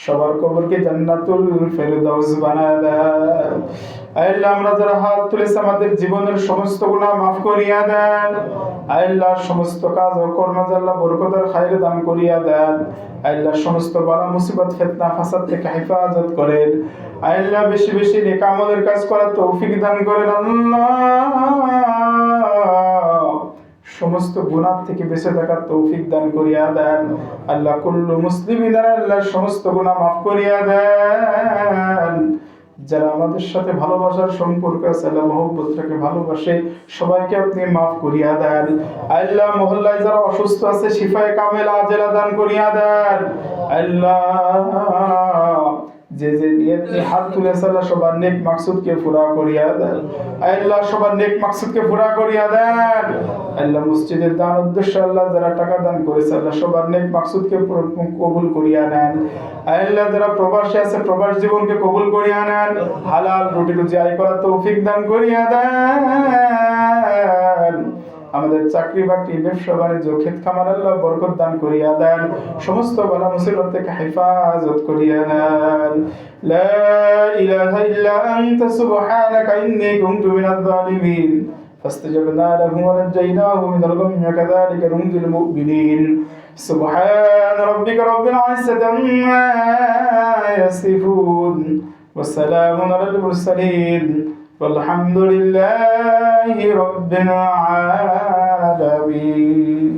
সবার কবরকে জান্নাতুল ফেরদাউস বানায় দেন। আল্লাহ আমরা যারা হাত তুলেছি আমাদের জীবনের সমস্ত গুনাহ মাফ করিয়া দেন। আল্লাহ সমস্ত কাজ ও কর্ম আল্লাহ বরকতের খায়ের দান করিয়া দেন। আল্লাহ সমস্ত বালা মুসিবত ফিতনা ফাসাদ থেকে হেফাজত করেন। আল্লাহ বেশি বেশি নেক আমলের কাজ করার তৌফিক দান করেন। আল্লাহ সমস্ত গুনাহ থেকে বেঁচে থাকার তৌফিক দান করিয়া দেন। আল্লাহ কুল্লু মুসলিমিনা আল্লাহ সমস্ত গুনাহ মাফ করিয়া দেন। যারা আমাদের সাথে ভালোবাসার সম্পর্ক আছে আল্লাহ মহব্বত রেখে ভালোবাসে সবাইকে আপনি মাফ করিয়া দেন। আল্লাহ মহল্লায় যারা অসুস্থ আছে শিফায়ে কামেল আজেলা দান করিয়া দেন। আল্লাহ যে যে নিয়ত নিয়ে হাত তুলেছে আল্লাহ সবার নেক মাকসুদকে পুরা করিয়া দেন। আল্লাহ সবার নেক মাকসুদকে পুরা করিয়া দেন। আল্লাহ মসজিদের দান উদ্দেশ্যে আল্লাহ যারা টাকা দান করেছে আল্লাহ সবার নেক মাকসুদকে কবুল করিয়া নেন। আল্লাহ যারা প্রবাসী আছে প্রবাস জীবনকে কবুল করিয়া নেন। হালাল রুটি রুজি আয় করার তৌফিক দান করিয়া দেন। আমাদের চাকরি বাকরি ব্যবসা বাণিজ্য ক্ষেত খামার আল্লাহ বরকত দান করিয়া দেন। সমস্ত বালা মুসিবত থেকে হেফাজত করিয়া দেন। লা ইলাহা ইল্লা আনতা সুবহানাকা ইন্নী কুনতু মিনাজ জালিমিন। فاستجبنا له ونجيناه من الغم وكذلك ننجي المؤمنين. سبحان ربك رب العزة عما يصفون والسلام على المرسلين والحمد لله رب العالمين.